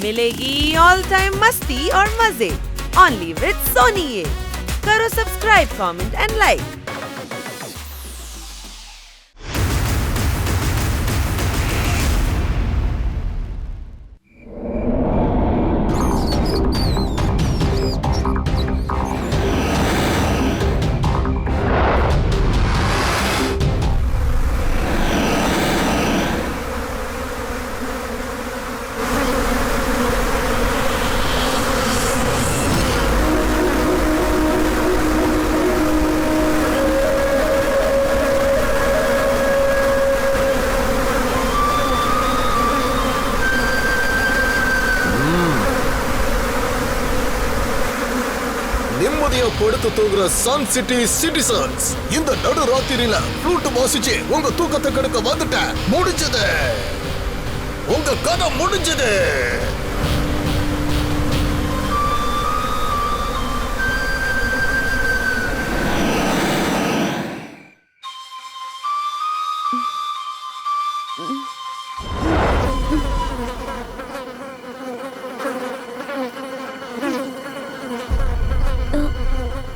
मिलेगी all time मस्ती और मजे ओनली विद सोनी ये। करो सब्सक्राइब, कमेंट एंड लाइक। நிம்மதியா படுத்து தூங்குற சன் சிட்டி சிட்டிசன்ஸ், இந்த நடு ராத்திரியில ஃப்ளூட் வாசிச்சு உங்க தூக்கத்தை கெடுக்க வந்துட்டேன். முடிஞ்சது, உங்க கதை முடிஞ்சது.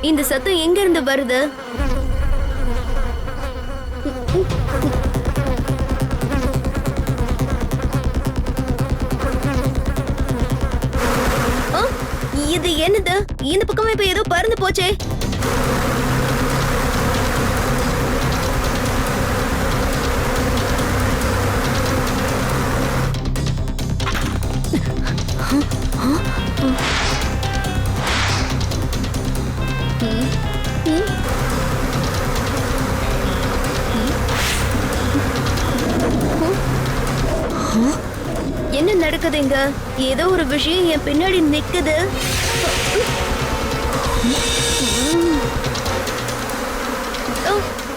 இந்த சத்தம் எங்க இருந்து வருது? இது என்னது? இந்த பக்கமா இப்ப ஏதோ பறந்து போச்சே. என்ன நடக்குதுங்க? ஏதோ ஒரு விஷயம் என் பின்னாடி நிக்குது.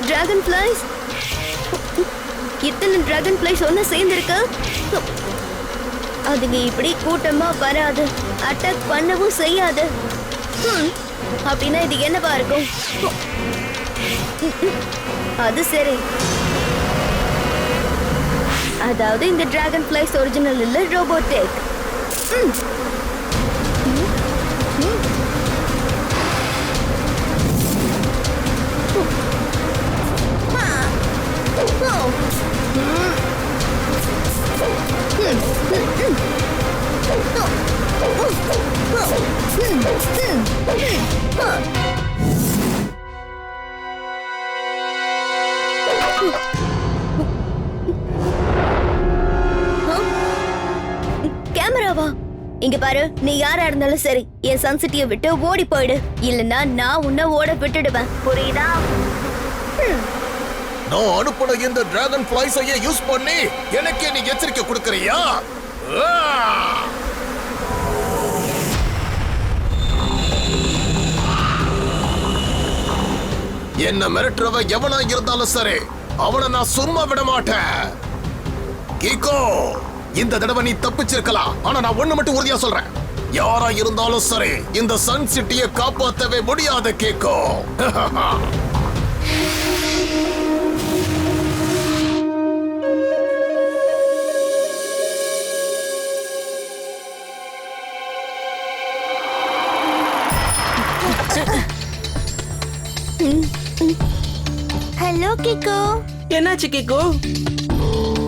டிராகன் ஃபிளைஸ், இத்தனை டிராகன் ஃபிளைஸ் ஒன்னு சேர்ந்திருக்கு. அதுங்க இப்படி கூட்டமா வராது, அட்டாக் பண்ணவும் செய்யாது. அப்படின்னா இது என்னவா இருக்கும்? அது சரி, அதாவது இந்த டிராகன் ஃபிளைஸ் ஒரிஜினல் இல்ல, ரோபோட்டிக். கேமராவா? இங்க பாரு, நீ யாரா இருந்தாலும் சரி என் சன் சிட்டியை விட்டு ஓடி போயிடு, இல்லன்னா நான் உன்னை ஓட விட்டுடுவேன். புரியுதா? நான் அனுப்புன இந்த டிராகன் ஃபிளைஸையே யூஸ் பண்ணி எனக்கே நீ எச்சரிக்கை கொடுக்கறியா? என்ன மிரட்டுறவ எவனா இருந்தாலும் சரி, அவனை நான் சும்மா விட மாட்டேன். கீகோ, இந்த தடவை நீ தப்பிச்சிருக்கலாம், ஆனா நான் ஒண்ணு மட்டும் உறுதியா சொல்றேன், யாரா இருந்தாலும் சரி இந்த சன் சிட்டியை காப்பாற்றவே முடியாது கீகோ. Hello Kiko. என்னாச்சு Kiko?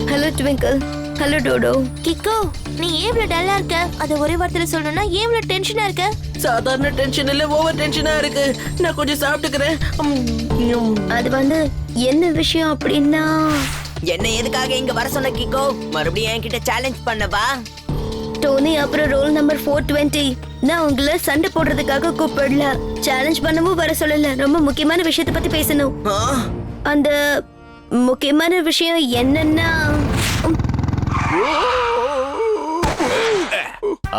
Hello Twinkle. Hello Dodo. Kiko, நீ ஏன் இவ்வளவு டல்லா இருக்க? அது ஒரே வார்த்தையில சொல்லணும்னா ஏன் இவ்வளவு டென்ஷனா இருக்க? சாதாரண டென்ஷன் இல்ல, ஓவர் டென்ஷனா இருக்கு. நான் கொஞ்சம் சாப்பிட்டுக்கிறேன். அது வந்து என்ன விஷயம் அப்படின்னா, என்ன எதுக்காக இங்க வர சொன்ன கிக்கோ? மறுபடியும் என்கிட்ட சேலஞ்ச் பண்ணவா? டோனி அப்புறம் ரோல் நம்பர் 420 நான் உங்களை சண்டை போடுறதுக்காக கூப்பிடல, சேலஞ்ச் பண்ணவும் வர சொல்லல. ரொம்ப முக்கியமான விஷயத்தை பத்தி பேசணும். அந்த முக்கியமான விஷயம் என்னன்னா,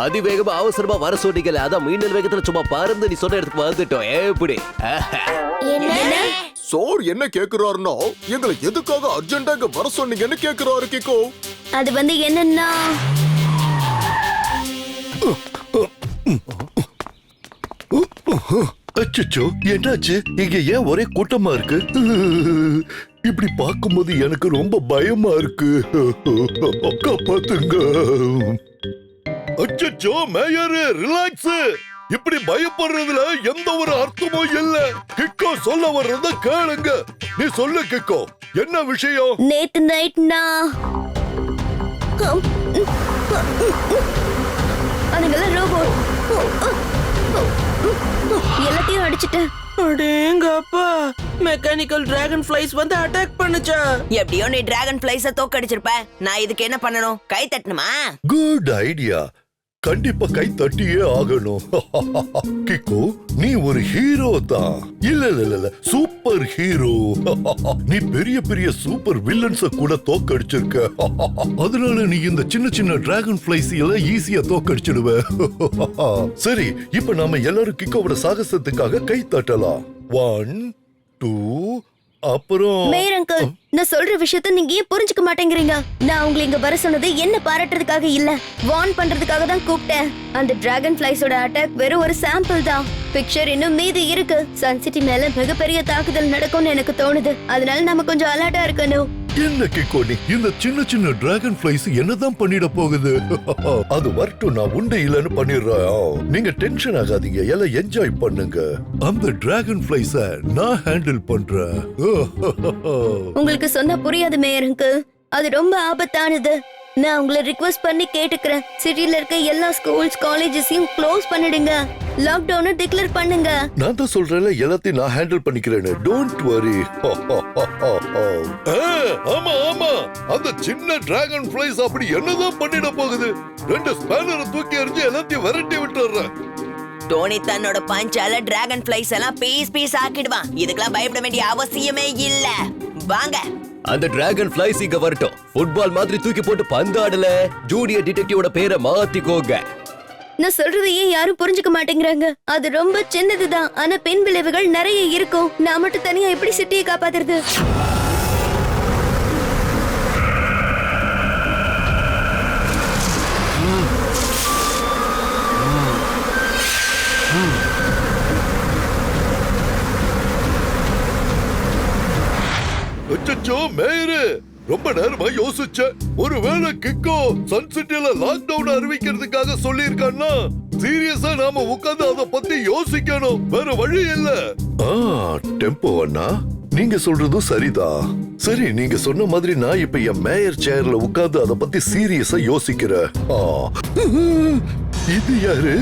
அதிவேகமா அவசரமா வர சொன்னீங்கல்ல, அதான் மீண்டல் வேகத்துல சும்மா பறந்து நீ சொன்ன இடத்துக்கு வந்துட்டோம். எப்படி சோர் என்ன கேக்குறாருன்னா, எங்களை எதுக்காக அர்ஜென்டா இங்க வர சொன்னீங்கன்னு கேக்குறாரு கிக்கோ. அது வந்து என்னன்னா, அச்சச்சோ, என்னாச்சு? இங்க ஏன் ஒரே கூட்டமா இருக்கு? இப்படி பார்க்கும்போது எனக்கு ரொம்ப பயமா இருக்கு. காப்பாத்துங்க. அச்சச்சோ மேயர் ரிலாக்ஸ். இப்படி பயப்படுறதுல எந்த ஒரு அர்த்தமும் இல்ல. கிக்கோ சொல்ல வர்றத கேளுங்க. நீ சொல்லு கிக்கோ, என்ன விஷயம்? நேத்து நைட் நான் அதுங்கெல்லாம் ரோபோட் எல்லாத்தையும் அடிச்சிட்டேன். அடேங்கப்பா, மெக்கானிக்கல் டிராகன் ஃப்ளைஸ் வந்து அட்டாக் பண்ணுச்சா? எப்படியோ நீ டிராகன் ஃபிளைஸ தோக்கடிச்சிருப்ப. நான் இதுக்கு என்ன பண்ணணும்? கை தட்டணுமா? Good idea. கண்டிப்பா கை தட்டியே ஆகணும். கிக்கோ, நீ ஒரு ஹீரோ தான். இல்ல சூப்பர் ஹீரோ. நீ பெரிய பெரிய சூப்பர் வில்லன்ஸ கூட தோக்கடிச்சிருக்க. அதனால நீ இந்த சின்ன சின்ன டிராகன் ஃபிளைஸ் எல்லாம் ஈஸியா தோக்கடிச்சிடுவ. சரி, இப்ப நாம எல்லாரும் கிக்கோவோட சாகசத்துக்காக கை தட்டலாம். 1 2 அப்புறம் மேயர் அங்கிள், நான் சொல்ற விஷயத்த நீங்க ஏன் புரிஞ்சுக்க மாட்டேங்கிறீங்க? நான் உங்களை இங்க வர சொன்னது என்ன பாராட்டுறதுக்காக இல்ல, வார்ன் பண்றதுக்காக தான் கூப்பிட்டேன். அந்த டிராகன் ஃபிளைஸோட அட்டாக் வெறும் ஒரு சாம்பிள் தான். பிக்சர் இன்னும் மீதி இருக்கு. சன் சிட்டி மேல மிகப்பெரிய தாக்குதல் நடக்கும்னு எனக்கு தோணுது. அதனால நாம கொஞ்சம் அலர்ட்டா இருக்கணும். என்ன கிக்கோ, நீ இந்த சின்ன சின்ன டிராகன் ஃபிளைஸ் என்னதான் பண்ணிட போகுது? அது வரட்டும், நான் உண்டை இல்லன்னு பண்ணிடுறேன். நீங்க டென்ஷன் ஆகாதீங்க, எல்லாம் என்ஜாய் பண்ணுங்க. அந்த டிராகன் ஃபிளைஸ நான் ஹேண்டில் பண்றேன். உங்களுக்கு சொன்னா புரியாது மேயர் அங்கிள், அது ரொம்ப ஆபத்தானது. நான் உங்களை ரிக்வெஸ்ட் பண்ணி கேட்டுக்கிறேன். சிட்டில இருக்க எல்லா ஸ்கூல்ஸ் காலேஜஸையும் க்ளோஸ் பண்ணிடுங்க. லாக்டவுனை டிக்ளேர் பண்ணுங்க. நான் தான் சொல்றேன்ல, எல்லாத்தையும் நான் ஹேண்டில் பண்ணிக்கிறேன்னு. Don't worry. ஆமா ஆமா, அந்த சின்ன டிராகன் ஃபிளைஸ் அப்படி என்னதான் பண்ணிட போகுது? 2 ஸ்பேனரை தூக்கி எறிஞ்சு எல்லாத்தையும் விரட்டி விட்டுறேன். டோனி தன்னோட பஞ்சால டிராகன் ஃபிளைஸ் எல்லாம் பீஸ் ஆக்கிடுவான். இதுக்கெல்லாம் பயப்பட வேண்டிய அவசியமே இல்ல. வாங்க, அந்த டிராகன் ஃபிளைஸ் இங்க வரட்டும். ஃபுட்பால் மாதிரி தூக்கி போட்டு பந்தாடல. ஜூனியர் டிடெக்டிவோட பேரை மாத்திக்கோங்க. நான் சொல்றதை ஏன் யாரும் புரிஞ்சுக்க மாட்டேங்கிறாங்க? அது ரொம்ப சின்னதுதான், ஆனா பின் விளைவுகள் நிறைய இருக்கும். நான் மட்டும் தனியா எப்படி சிட்டியை காப்பாத்துறது? அச்சச்சோ மேயரு, ரொம்ப நேரமா யோசிச்சேன். ஒருவேளை கிக்கோ சன் சிட்டில லாக்டவுன் அறிவிக்கிறதுக்காக சொல்லியிருக்கான்னா, சீரியஸா நாம உட்கார்ந்து அத பத்தி யோசிக்கணும். வேற வழி இல்ல. டெம்போ அண்ணா, நீங்க சொல்றதும் சரிதான். சரி, நீங்க சொன்ன மாதிரி நான் இப்ப என் மேயர் சேர்ல உட்கார்ந்து அத பத்தி சீரியஸா யோசிக்கிறேன். இது யாரு?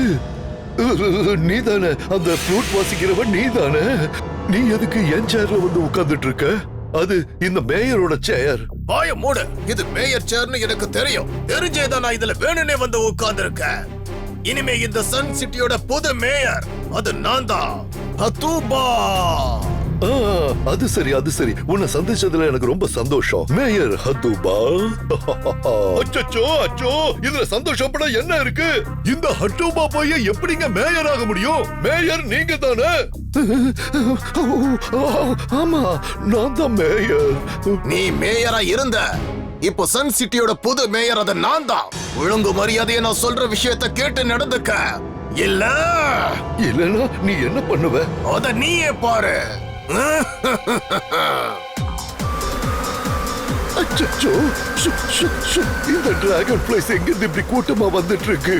நீதானே அந்த ஃப்ளூட் வாசிக்கிறவன்? நீதானே? நீ எதுக்கு என் சேர்ல வந்து உட்கார்ந்துட்டு இருக்க? அது இந்த மேயரோட சேர். வாய மூடு. இது மேயர் சேர்னு எனக்கு தெரியும். தெரிஞ்சேதான் நான் இதுல வேணும்னே வந்து உட்கார்ந்திருக்கேன். இனிமே இந்த சன் சிட்டியோட புது மேயர் அது நான் தான், ஹத்தூபா. அது சரி, அது சரி. உன்னை சந்திச்சதுல எனக்கு ரொம்ப சந்தோஷம், மேயர் ஹத்தூபா. அச்சோ அச்சோ, இதுல சந்தோஷப்பட என்ன இருக்கு? இந்த ஹத்தூபா போய் எப்படிங்க மேயர் ஆக முடியும்? மேயர் நீங்க தானே? ஆமா, நான் தான் மேயர். நீ மேயரா இருந்த, இப்போ சன் சிட்டியோட புது மேயர் அது நான் தான். ஒழுங்கு மரியாதையை நான் சொல்ற விஷயத்தை கேட்டு நடந்துக்க. இல்லனா நீ என்ன பண்ணுவ? அத நீயே பாரு. அச்சச்சோ, இந்த டிராகன் ஃபிளைஸ் எங்க இப்படி கூட்டமா வந்துட்டு இருக்கு?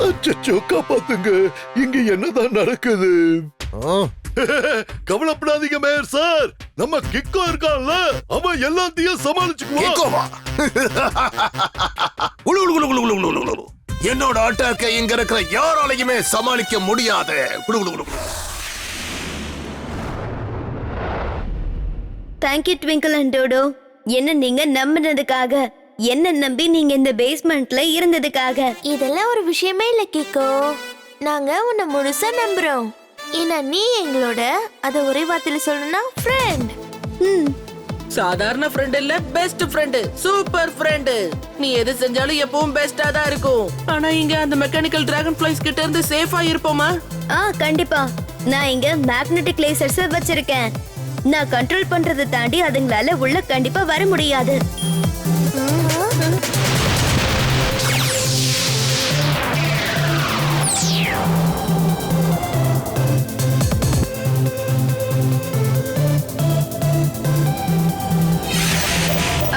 அச்சச்சோ, காப்பாத்துங்க. இங்க என்னதான் நடக்குது? கவலைப்படாதீங்க மேயர் சார், நம்ம கிக்கோ இருக்கான்ல, அவன் எல்லாத்தையும் சமாளிச்சுக்குவான். என்னோட அட்டாக்கை இங்க இருக்கிற யாராலையுமே சமாளிக்க முடியாது. Thank you Twinkle and Dodo. என்ன நீங்க நம்பினதுக்காக, என்ன நம்பி நீங்க இந்த பேஸ்மெண்ட்ல இருந்ததுக்காக. இதெல்லாம் ஒரு விஷயமே இல்ல கிக்கோ. நாங்க உன்னை முழுசா நம்புறோம். ஏன்னா நீ எங்களோட அத ஒரே வார்த்தையில சொல்லணும்னா ஃப்ரெண்ட். சாதாரண ஃப்ரெண்ட் இல்ல, பெஸ்ட் ஃப்ரெண்ட், சூப்பர் ஃப்ரெண்ட். நீ எது செஞ்சாலும் எப்பவும் பெஸ்டா தான் இருக்கும். ஆனா இங்க அந்த மெக்கானிக்கல் டிராகன் ஃப்ளைஸ் கிட்ட இருந்து சேஃபா இருப்போமா? கண்டிப்பா. நான் இங்க மேக்னெட்டிக் லேசர்ஸ் வச்சிருக்கேன். நான் கண்ட்ரோல் பண்றதை தாண்டி அதுங்களால உள்ள கண்டிப்பா வர முடியாது.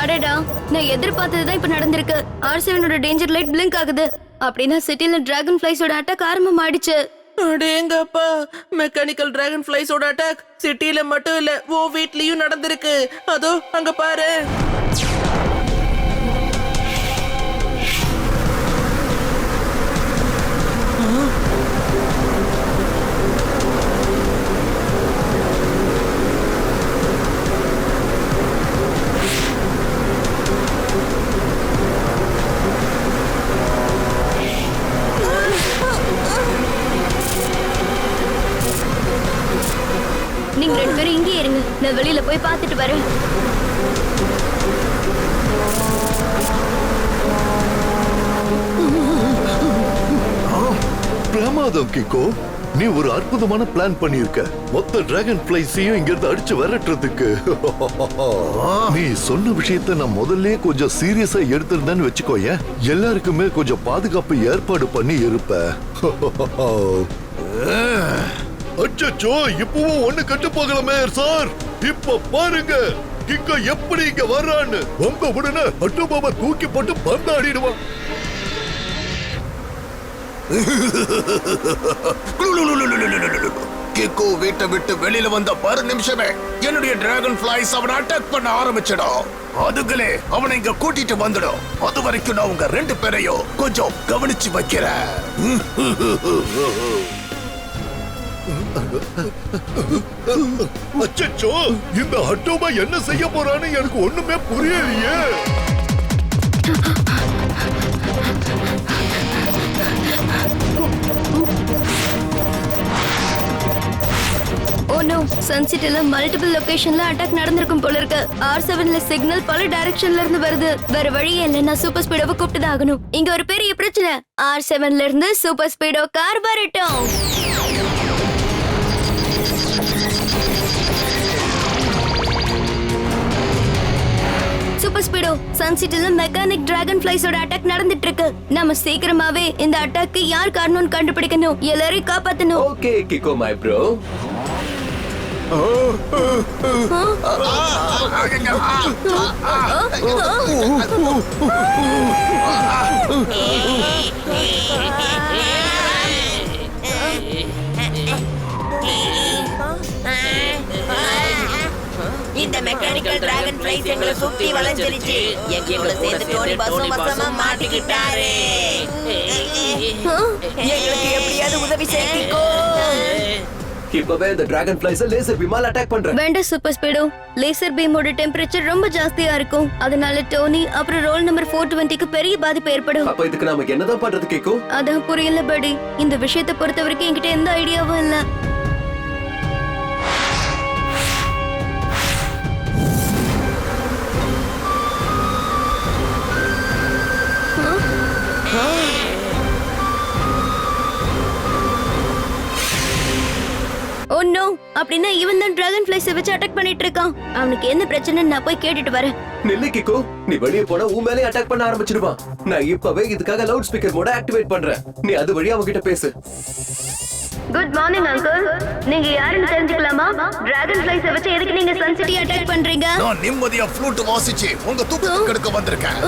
அடடா, நான் எதிர்பார்த்ததுதான் இப்ப நடந்திருக்கு. R7ஓட டேஞ்சர் லைட் பிளிங்க் ஆகுது. அப்படின்னா சிட்டில டிராகன் ஃப்ளைஸோட அட்டாக் ஆரம்பமாயிடுச்சு. அடேங்கப்பா, மெக்கானிக்கல் டிராகன் ஃப்ளைஸோட அட்டாக் சிட்டில மட்டும் இல்ல, ஓ வீட்லயும் நடந்திருக்கு. அதோ அங்க பாரு. நீங்க 2 பேரும் இங்கே இருங்க, நான் வெளியில போய் பார்த்துட்டு வரேன். பிரமாதம் கிக்கோ, நீ ஒரு அற்புதமான பிளான் பண்ணிருக்க. மொத்த டிராகன் ஃபிளைஸையும் இங்க இருந்து அடிச்சு விரட்டுறதுக்கு. நீ சொன்ன விஷயத்த நான் முதல்ல கொஞ்சம் சீரியஸா எடுத்திருந்தேன்னு வச்சுக்கோயேன், எல்லாருக்குமே கொஞ்சம் பாதுகாப்பு ஏற்பாடு பண்ணி இருப்ப. அச்சோ, இப்பவும் ஒண்ணு கட்டு போகலாமே சார். இப்ப பாருங்க கிக்கோ எப்படி இங்க வர்றான்னு. உங்க உடனே அட்டுபாவை தூக்கி போட்டு பந்தாடிடுவான். கிக்கோ வீட்டை விட்டு வெளியில வந்த 10 நிமிஷமே என்னுடைய டிராகன் ஃபிளைஸ் அவனை அட்டாக் பண்ண ஆரம்பிச்சிடும். அதுகளே அவனை இங்க கூட்டிட்டு வந்துடும். அது வரைக்கும் நான் உங்க 2 பேரையும் கொஞ்சம் கவனிச்சு வைக்கிறேன். அச்சச்சோ, இந்த அட்டோபா என்ன செய்ய போறான்னு எனக்கு ஒண்ணுமே புரியலையே. ஓ நோ, சன்சிட்டில மல்டிபிள் லொகேஷன்ல அட்டாக் நடந்திருக்கும் போல இருக்கு. R7ல சிக்னல் பல டைரக்ஷன்ல இருந்து வருது. வேற வழியே இல்ல, நான் சூப்பர் ஸ்பீடோவை கூப்பிட்டு தான் ஆகணும். இங்க ஒரு பெரிய பிரச்சனை. R7ல இருந்து சூப்பர் ஸ்பீடோ கார் வரட்டும். சூப்பர் ஸ்பீடோ, சன்சிட்டில மெக்கானிக் டிராகன் ஃபிளைஸோட அட்டாக் நடந்துட்டு இருக்கு. நாம சீக்கிரமாவே இந்த அட்டாக்கு யார் காரணம்னு கண்டுபிடிக்கணும். எல்லாரையும் காப்பாத்தணும். Okay Kiko my bro. இந்த மெக்கானிக்கல் டிராகன் ஃப்ளைஸ் எங்களை சுத்தி வளைஞ்சிருச்சு. எங்களோட சேர்ந்து டோனி பாஸும் வசமா மாட்டிக்கிட்டாரு. எங்களுக்கு எப்படியாவது உதவி செய்யுங்கோ. இப்பவே இந்த டிராகன் ஃப்ளைஸ லேசர் பீமால அட்டாக் பண்றேன். வேண்டாம் சூப்பர் ஸ்பீடோ, லேசர் பீமோட டெம்பரேச்சர் ரொம்ப ஜாஸ்தியா இருக்கும். அதனால டோனி அப்புறம் ரோல் நம்பர் 420க்கு பெரிய பாதிப்பு ஏற்படும். அப்ப இதுக்கு நாம என்னதான் பண்றது கிக்கோ? அதான் புரியல படி. இந்த விஷயத்தை பொறுத்த வரைக்கும் என்கிட்ட எந்த ஐடியாவும் இல்ல. ஓ நோ, அப்படின்னா இவன் தான் டிராகன் ஃபிளைஸை வச்சு அட்டாக் பண்ணிட்டு இருக்கான். அவனுக்கு என்ன பிரச்சனைன்னு நான் போய் கேட்டுட்டு வரேன். நில்லு கிக்கோ, நீ வெளியே போனா உன் மேலே அட்டாக் பண்ண ஆரம்பிச்சிடுவான். நான் இப்பவே இதுக்காக லவுட் ஸ்பீக்கர் மோட ஆக்டிவேட் பண்றேன். நீ அது வழியா அவகிட்ட பேசு. Good morning uncle. நீங்க யாருன்னு தெரிஞ்சுக்கலாமா? டிராகன் ஃபிளைஸை வச்சு எதுக்கு நீங்க சன்சிட்டி அட்டாக் பண்றீங்க? நான் நிம்மதியா ஃப்ளூட் வாசிச்சு உங்க தூக்கத்தை கெடுக்க வந்திருக்கேன்.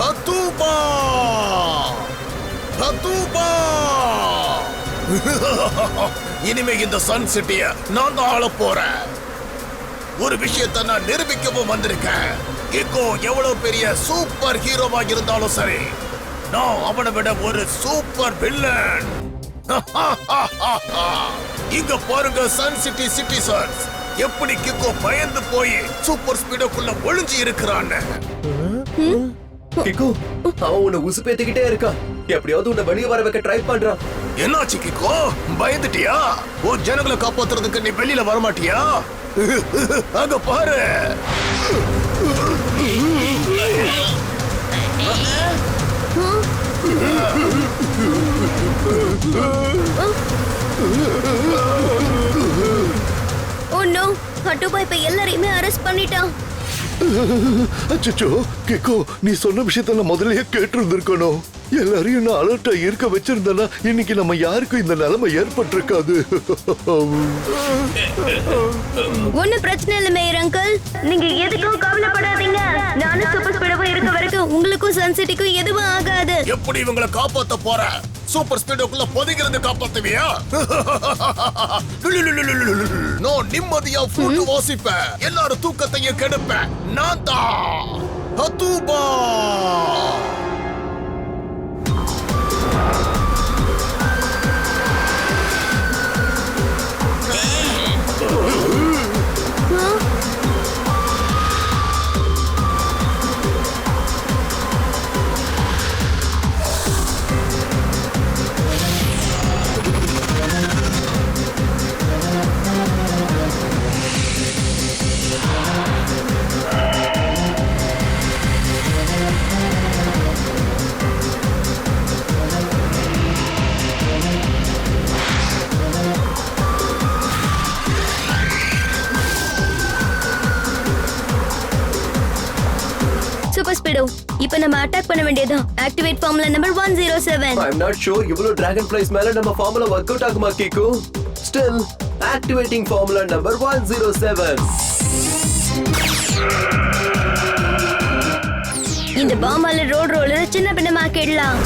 ஹத்தூபா ஹத்தூபா. இனிமே இந்த சன் சிட்டிய நான் தான் ஆள போறேன். ஒரு விஷயத்தை நான் நிரூபிக்கவும் வந்திருக்கேன். கிக்கோ எவ்வளவு பெரிய சூப்பர் ஹீரோவா இருந்தாலும் சரி, நான் அவனை விட ஒரு சூப்பர் வில்லன். இங்க பாருங்க சன் சிட்டி சிட்டிசன்ஸ், எப்படி கிக்கோ பயந்து போய் சூப்பர் ஸ்பீடோக்குள்ள ஒளிஞ்சு இருக்கிறான்னு. கிக்கோ, அவன் உன்னை உசுப்பேத்திக்கிட்டே இருக்கான். எப்படியாவது உன்னை வெளியே வர வைக்க ட்ரை பண்றான். என்னாச்சு கிக்கோ? பயந்துட்டியா? ஓ ஜனங்களை காப்பாத்துறதுக்கு நீ வெளியில வரமாட்டியா? அங்க பாரு. ஓ நோ, ஹட்டுபா இப்ப எல்லாரையுமே அரெஸ்ட் பண்ணிட்டான். அச்சச்சோ, கிக்கோ நீ சொன்ன விஷயத்த நான் முதல்லயே கேட்டிருந்திருக்கணும். எல்லாரையும் நான் அலர்ட்டா இருக்க வச்சிருந்தேன்னா இன்னைக்கு நம்ம யாருக்கும் இந்த நிலைமை ஏற்பட்டிருக்காது. ஒன்னும் பிரச்சனை இல்ல மேயர் அங்கிள், நீங்க எதுக்கும் கவலைப்படாதீங்க. நானும் சூப்பர் ஸ்பீடோவும் இருக்க வரைக்கும் உங்களுக்கும் சன்சிட்டிக்கும் எதுவும் ஆகாது. எப்படி இவங்களை காப்பாத்த போற? சூப்பர் ஸ்பீடுக்குள்ள பொதிகிறது காப்பாத்துவியா? நான் நிம்மதியா ஃப்ளூட் வாசிப்பேன், எல்லாரும் தூக்கத்தையும் கெடுப்பேன். நான் தான் ஹத்துபா. சூப்பர் ஸ்பீடோ, இப்போ நம்ம அட்டாக் பண்ண வேண்டியதா. Activate formula number 107. I'm not sure இவ்வளவு டிராகன் ஃப்ளைஸ் மேல நம்ம ஃபார்முலா வொர்க் அவுட் ஆகுமா kick. Still activating formula number 107. இந்த பாமால ரோட் ரோலரை சின்ன பின்னமாக்கிடலாம்.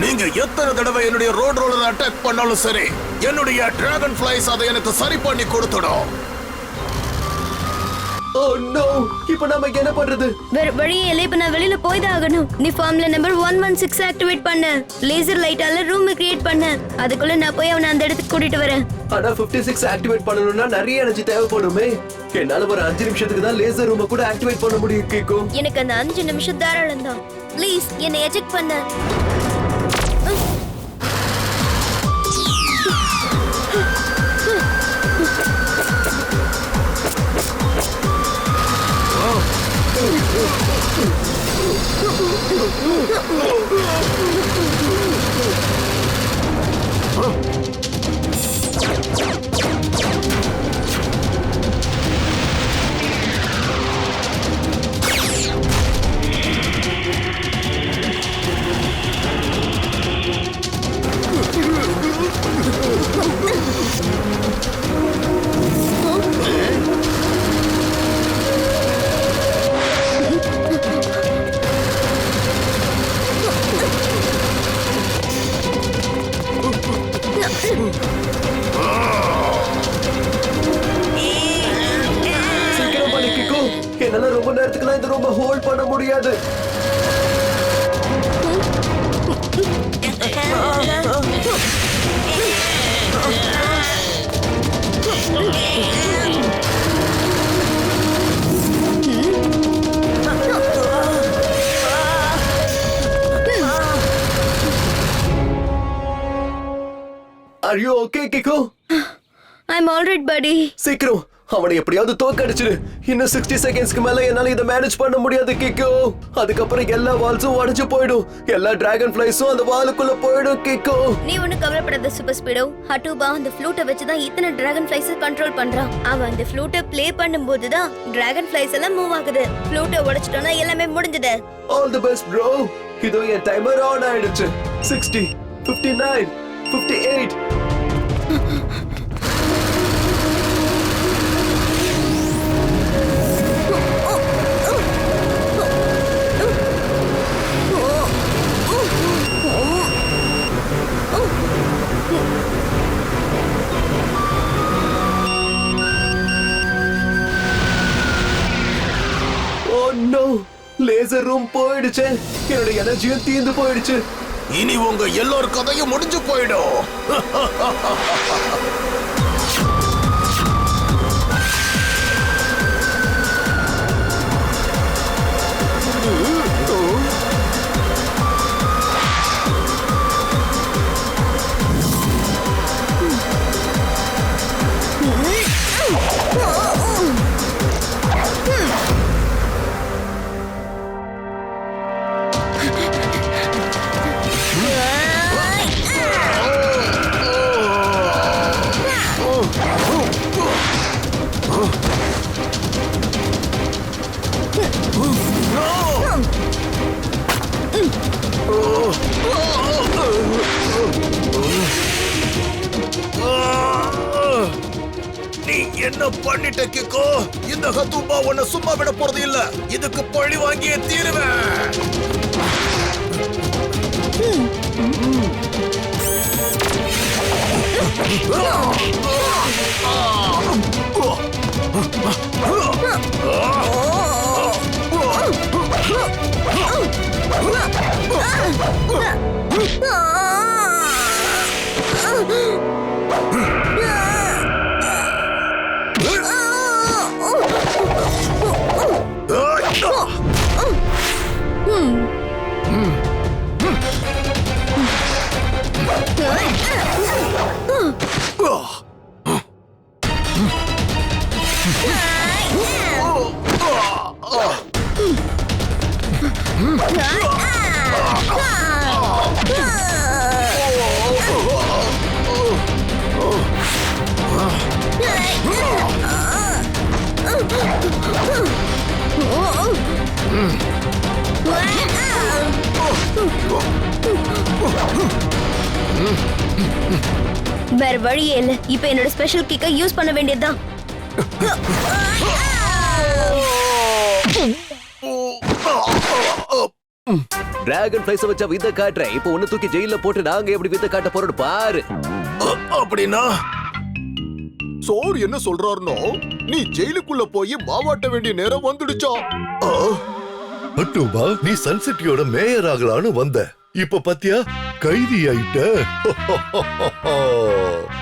நீங்க எத்தனை தடவை என்னுடைய ரோட் ரோலர் அட்டாக் பண்ணாலும் சரி, என்னுடைய டிராகன் ஃபிளைஸ் அதை எனக்கு சரி பண்ணி கொடுத்துடும். Oh no, இப்போ நாம என்ன பண்றது? வேற வழியே இல்ல, இப்ப நான் வெளியில போய் தான் ஆகணும். நீ ஃபார்முலா நம்பர் 116 ஆக்டிவேட் பண்ணு. லேசர் லைட்டால ரூம் கிரியேட் பண்ணு. அதுக்குள்ள நான் போய் அவனை அந்த இடத்துக்கு கூட்டிட்டு வரேன். ஆனா 56 ஆக்டிவேட் பண்ணனும்னா நிறைய எனர்ஜி தேவைப்படுமே. என்னால ஒரு 5 நிமிஷத்துக்கு தான் லேசர் ரூமை கூட ஆக்டிவேட் பண்ண முடியும் கிக்கு. எனக்கு அந்த 5 நிமிஷம் தாராளம் தான். ப்ளீஸ் என்னை எஜெக்ட் பண்ணு. சீக்கிரம் பண்ணு கிக்கு. என்னால ரொம்ப நேரத்துக்குலாம் இந்த ரூமை ஹோல்ட் பண்ண முடியாது. Are you okay, Kiko? I'm all right, buddy. சீக்கிரம் அவனை எப்படியாவது தோக்கடிச்சிரு. இன்னும் 60 செகண்ட்ஸ்க்கு மேல என்னால இதை மேனேஜ் பண்ண முடியாது கிக்கோ. அதுக்கப்புறம் எல்லா வால்ஸும் உடைஞ்சு போயிடும். எல்லா டிராகன் ஃபிளைஸும் அந்த வாலுக்குள்ள போயிடும் கிக்கோ. நீ ஒன்னும் கவலைப்படாத சூப்பர் ஸ்பீடோ. ஹட்டுபா அந்த ஃப்ளூட்டை வச்சு தான் இத்தனை டிராகன் ஃபிளைஸ் கண்ட்ரோல் பண்றான். அவன் அந்த ஃப்ளூட்டை ப்ளே பண்ணும்போது தான் டிராகன் ஃபிளைஸ் எல்லாம் மூவ் ஆகுது. ஃப்ளூட்டை உடைச்சிட்டோம்னா எல்லாமே முடிஞ்சது. All the best, bro. இதோ என் டைமர் ஆன் ஆயிடுச்சு. 60, 59, 58. ரிஹர்சல் ரூம் போயிடுச்சு. என்னோட எனர்ஜியும் தீர்ந்து போயிடுச்சு. இனி உங்க எல்லோர் கதையும் முடிஞ்சு போயிடும். நீ என்ன பண்ணிட்ட கிக்கோ? இந்த ஹத்தும்பா உன்னை சும்மா விட போறது இல்ல. இதுக்கு பழி வாங்கியே தீருவேன். வேற வழியே இல்ல. இப்ப என்னோட ஸ்பெஷல் கிக்க யூஸ் பண்ண வேண்டியதுதான். டிராகன் ஃபிளைஸ் வச்சா வித்த காட்டுறேன். இப்போ ஒன்னு தூக்கி ஜெயில போட்டு நாங்க எப்படி வித்த காட்ட போறோம் பாரு. அப்படின்னா சோர் என்ன சொல்றாருனோ, நீ ஜெயிலுக்குள்ள போய் மாவாட்ட வேண்டிய நேரம் வந்துடுச்சா? அட்டும்பா, நீ சன்சிட்டியோட மேயர் ஆகலான்னு வந்த. இப்ப பாத்தியா, கைதி ஆயிட்ட.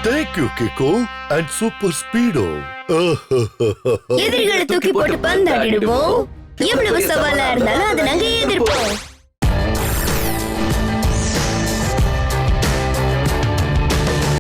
Thank you Kiko and Super Speedo. எதிரிகளை தூக்கி போட்டு பந்தாடிடுவோம். எவ்வளவு சவாலா இருந்தாலும் அதை நாங்க எதிர்ப்போம்.